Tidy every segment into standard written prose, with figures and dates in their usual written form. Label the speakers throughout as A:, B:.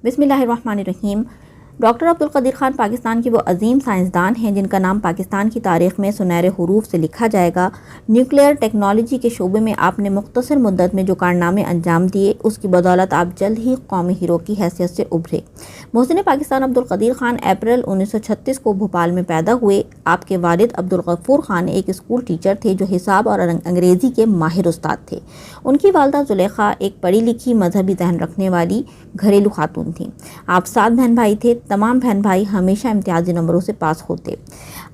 A: बिस्मिल्लाहिर्रहमानिर्रहीम। डॉक्टर अब्दुल कदीर खान पाकिस्तान के वो अजीम साइंसदान हैं जिनका नाम पाकिस्तान की तारीख़ में सुनहरे हरूफ से लिखा जाएगा। न्यूक्लियर टेक्नोलॉजी के शोबे में आपने मुख्तसर मुद्दत में जो कारनामे अंजाम दिए, उसकी बदौलत आप जल्द ही कौमी हीरो की हैसियत से उभरे। मोहसिन पाकिस्तान अब्दुल कदीर खान अप्रैल 1936 को भोपाल में पैदा हुए। आपके वालिद अब्दुल गफूर खान एक स्कूल टीचर थे जो हिसाब और अंग्रेज़ी के माहिर उस्ताद थे। उनकी वालदा जुलेखा एक पढ़ी लिखी मजहबी जहन रखने वाली घरेलू खातून थी। आप 7 बहन भाई थे। तमाम बहन भाई हमेशा इम्तियाजी नंबरों से पास होते।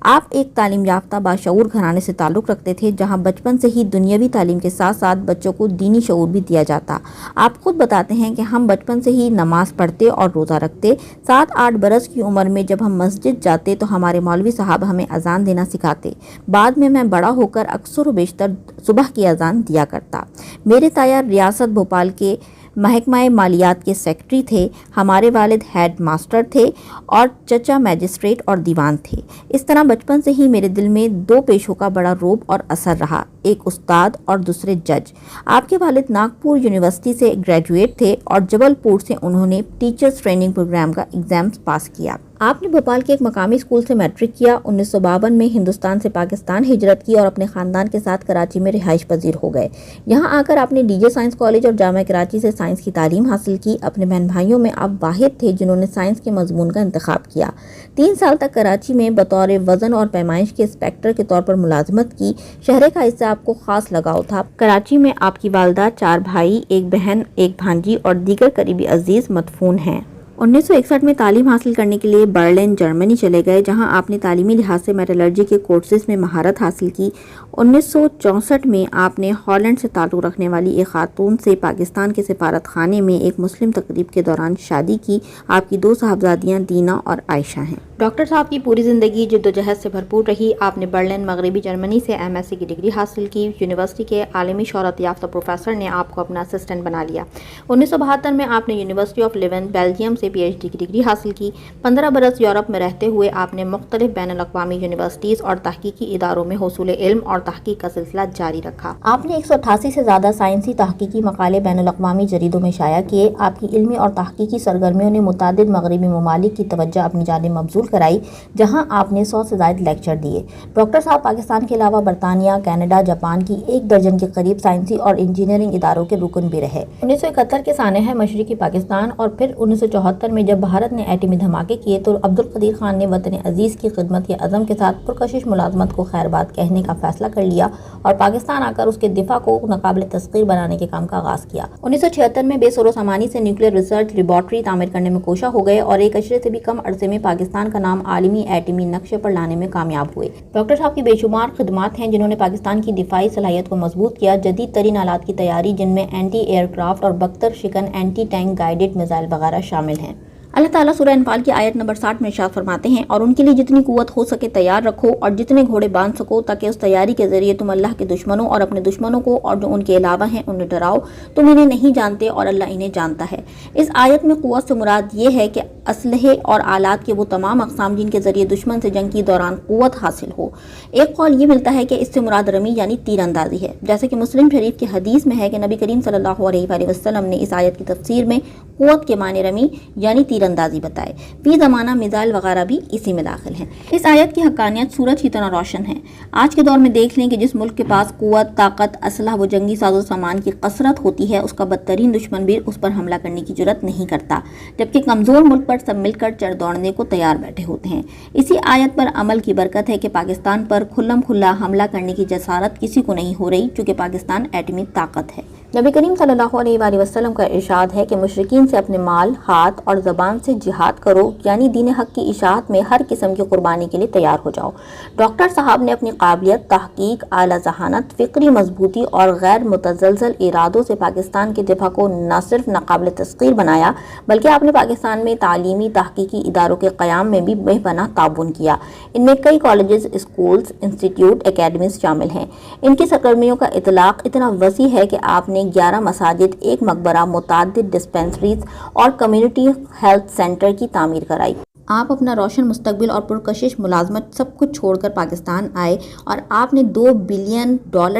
A: आप एक तालीम याफ्ता बाशऊर घराने से ताल्लुक़ रखते थे जहां बचपन से ही दुनियावी तालीम के साथ साथ बच्चों को दीनी शऊर भी दिया जाता। आप खुद बताते हैं कि हम बचपन से ही नमाज पढ़ते और रोज़ा रखते। 7-8 बरस की उम्र में जब हम मस्जिद जाते तो हमारे मौलवी साहब हमें अजान देना सिखाते। बाद में मैं बड़ा होकर अक्सर व बेशतर सुबह की अजान दिया करता। मेरे ताया रियासत भोपाल के महकमा मालियात के सेक्रेटरी थे। हमारे वालिद हेड मास्टर थे और चचा मैजिस्ट्रेट और दीवान थे। इस तरह बचपन से ही मेरे दिल में 2 पेशों का बड़ा रोब और असर रहा, एक उस्ताद और दूसरे जज। आपके वालिद नागपुर यूनिवर्सिटी से ग्रेजुएट थे और जबलपुर से उन्होंने टीचर्स ट्रेनिंग प्रोग्राम का एग्जाम्स पास किया। आपने भोपाल के एक मकामी स्कूल से मैट्रिक किया। 1952 में हिंदुस्तान से पाकिस्तान हिजरत की और अपने ख़ानदान के साथ कराची में रिहाइश पजीर हो गए। यहाँ आकर आपने डीजे साइंस कॉलेज और जामिया कराची से साइंस की तालीम हासिल की। अपने बहन भाइयों में आप वाहिद थे जिन्होंने साइंस के मजमून का इंतखाब किया। 3 साल तक कराची में बतौर वज़न और पैमाइश के इंस्पेक्टर के तौर पर मुलाजमत की। शहर का इससे आपको खास लगाव था। कराची में आपकी वालदा, 4 भाई, 1 बहन, 1 भांजी और दीगर करीबी अजीज मदफून हैं। 1961 में तालीम हासिल करने के लिए बर्लिन जर्मनी चले गए जहां आपने तालीमी लिहाज से मेटलर्जी के कोर्सेज में महारत हासिल की। 1964 में आपने हॉलैंड से ताल्लुक़ रखने वाली एक खातून से पाकिस्तान के सिफारत खाने में एक मुस्लिम तकरीब के दौरान शादी की। आपकी 2 साहबजादियाँ दीना और आयशा हैं। डॉक्टर साहब की पूरी ज़िंदगी जिद्दोजहद से भरपूर रही। आपने बर्लिन मगरबी जर्मनी से MSc की डिग्री हासिल की। यूनिवर्सिटी के आलमी शोहरत याफ्ता प्रोफेसर ने आपको अपना असिस्टेंट बना लिया। 1972 में आपने यूनिवर्सिटी ऑफ लेवन बेल्जियम से PhD की डिग्री हासिल की। 15 बरस यूरोप में रहते हुए आपने मुख्तलिफ बैनुल-अक़वामी यूनिवर्सिटीज़ और तहकीकी इदारों में हुसूल इल्म और तहकीक का सिलसिला जारी रखा। आपने 188 से ज़्यादा साइंसी तहकीकी मकाले बैनुल-अक़वामी जरीदों में शाया किए। आपकी इल्मी और तहकीकी सरगर्मियों ने मुतादिद मगरबी ममालिक की तवज्जो अपनी जानिब मबजूल कराई जहां आपने 100 से ज़ायद लेक्चर दिए। डॉक्टर साहब पाकिस्तान के अलावा बरतानिया, कनाडा, जापान की 1 दर्जन के करीब साइंसी और इंजीनियरिंग इदारों के रुकन भी रहे। 1971 के सानहा मशरिकी पाकिस्तान और फिर 1974 में जब भारत ने एटमी धमाके किए तो अब्दुल कदीर खान ने वतन अजीज़ की खिदमत के अज़म के साथ पुरकशिश मुलाजमत को खैरबाद कहने का फैसला कर लिया और पाकिस्तान आकर उसके दिफा को नाकाबिल तस्खीर बनाने के काम का आगाज़ किया। 1976 में बेसरो सामानी से न्यूक्लियर रिसर्च लेबॉर्ट्री तामीर करने में कोशा हो गए और एक अशरे से भी कम अरसे में पाकिस्तान का नाम आलमी एटमी नक्शे पर लाने में कामयाब हुए। डॉक्टर साहब की बेशुमार खिदमात हैं जिन्होंने पाकिस्तान की दिफाई सलाहियत को मजबूत किया। जदीद तरीन आलात की तैयारी जिनमें एंटी एयरक्राफ्ट और बख्तर शिकन एंटी टैंक गाइडेड मिसाइल वगैरह शामिल हैं। अल्लाह ताला सूरह अनफाल की आयत नंबर 60 में इरशाद फरमाते हैं, और उनके लिए जितनी कुव्वत हो सके तैयार रखो और जितने घोड़े बांध सको ताकि उस तैयारी के जरिए तुम अल्लाह के दुश्मनों और अपने दुश्मनों को और जो उनके अलावा हैं उन्हें डराओ। तुम इन्हें नहीं जानते और अल्लाह इन्हें जानता है। इस आयत में कुव्वत से मुराद ये है कि असलहे और आलात के वो तमाम अक़साम जिनके जरिए दुश्मन से जंग के दौरान कुव्वत हासिल हो। एक कौल ये मिलता है कि इससे मुराद रमी यानी तीर अंदाजी है, जैसे कि मुस्लिम शरीफ की हदीस में है कि नबी करीम सल्लल्लाहु अलैहि वसल्लम ने इस आयत की तफसीर में कुव्वत के माने रमी यानी तीर अंदाजी बताए। फी ज़माना मिसाइल वगैरह भी इसी में दाखिल हैं। इस आयत की हक्कानियत सूरज की तरह रोशन है। आज के दौर में देख लें कि जिस मुल्क के पास कुव्वत, ताकत, असलहा व जंगी साजो सामान की कसरत होती है उसका बदतरीन दुश्मन भी उस पर हमला करने की जुर्रत नहीं करता, जबकि कमज़ोर मुल्क पर सब मिलकर चढ़ दौड़ने को तैयार बैठे होते हैं। इसी आयत पर अमल की बरकत है कि पाकिस्तान पर खुल्लम खुल्ला हमला करने की जसारत किसी को नहीं हो रही, चूँकि पाकिस्तान एटमी ताकत है। नबी करीम सल्लल्लाहु अलैहि वसल्लम का इरशाद है कि मुशरिकीन से अपने माल, हाथ और ज़बान से जिहाद करो, यानी दीन हक की इशाअत में हर किस्म की कुर्बानी के लिए तैयार हो जाओ। डॉक्टर साहब ने अपनी काबिलियत, तहकीक, आला ज़हानत, फ़िक्री मजबूती और गैर मुतज़लज़ल इरादों से पाकिस्तान के दिफा को न सिर्फ नाकाबिल तस्खीर बनाया बल्कि आपने पाकिस्तान में तालीमी तहकीकी इदारों के क़याम में भी बेपनाह ताउन किया। इनमें कई कॉलेजेस, स्कूल्स, इंस्टीट्यूट, एकेडमीज शामिल हैं। इनकी सरगर्मियों का इतलाक़ इतना वसी है कि आपने 11 मसाजिद, 1 मकबरा, मुतादिद डिस्पेंसरीज और कम्युनिटी हेल्थ सेंटर की तामीर कराई। آپ اپنا روشن مستقبل اور پرکشش ملازمت سب کچھ چھوڑ کر پاکستان آئے اور آپ نے $2 بلین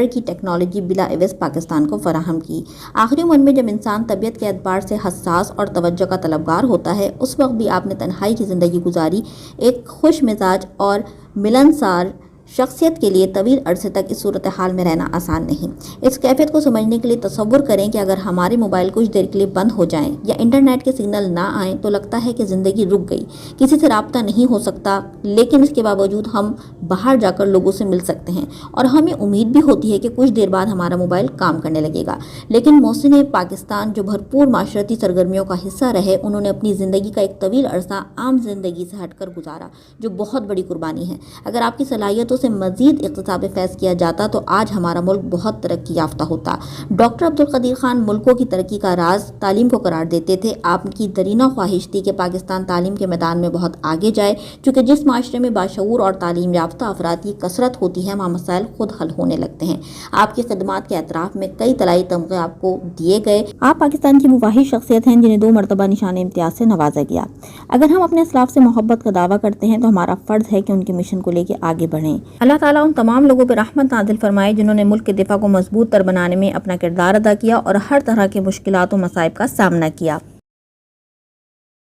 A: کی ٹیکنالوجی بلا عوض پاکستان کو فراہم کی۔ آخری عمر میں جب انسان طبیعت کے اعتبار سے حساس اور توجہ کا طلبگار ہوتا ہے، اس وقت بھی آپ نے تنہائی کی زندگی گزاری۔ ایک خوش مزاج اور ملنسار شخصیت کے لیے طویل عرصے تک اس صورتحال میں رہنا آسان نہیں۔ اس کیفیت کو سمجھنے کے لیے تصور کریں کہ اگر ہمارے موبائل کچھ دیر کے لیے بند ہو جائیں یا انٹرنیٹ کے سگنل نہ آئیں تو لگتا ہے کہ زندگی رک گئی، کسی سے رابطہ نہیں ہو سکتا، لیکن اس کے باوجود ہم باہر جا کر لوگوں سے مل سکتے ہیں اور ہمیں امید بھی ہوتی ہے کہ کچھ دیر بعد ہمارا موبائل کام کرنے لگے گا۔ لیکن محسن پاکستان جو بھرپور معاشرتی سرگرمیوں کا حصہ رہے، انہوں نے اپنی زندگی کا ایک طویل عرصہ عام زندگی سے ہٹ کر گزارا، جو بہت بڑی قربانی ہے۔ اگر آپ کی صلاحیتوں سے مزید اقتصاب فیض کیا جاتا تو آج ہمارا ملک بہت ترقی یافتہ ہوتا۔ ڈاکٹر عبدالقدیر خان ملکوں کی ترقی کا راز تعلیم کو قرار دیتے تھے۔ آپ کی درینہ خواہش تھی کہ پاکستان تعلیم کے میدان میں بہت آگے جائے، چونکہ جس معاشرے میں باشعور اور تعلیم یافتہ افراد کی کثرت ہوتی ہے، وہاں مسائل خود حل ہونے لگتے ہیں۔ آپ کی خدمات کے اعتراف میں کئی طلائی تمغے آپ کو دیے گئے۔ آپ پاکستان کی وہ واحد شخصیت ہیں جنہیں 2 مرتبہ نشان امتیاز سے نوازا گیا۔ اگر ہم اپنے اسلاف سے محبت کا دعویٰ کرتے ہیں تو ہمارا فرض ہے کہ ان کے مشن کو لے کے آگے بڑھیں۔ اللہ تعالیٰ ان تمام لوگوں پہ رحمت نازل فرمائے جنہوں نے ملک کے دفاع کو مضبوط تر بنانے میں اپنا کردار ادا کیا اور ہر طرح کے مشکلات و مصائب کا سامنا کیا۔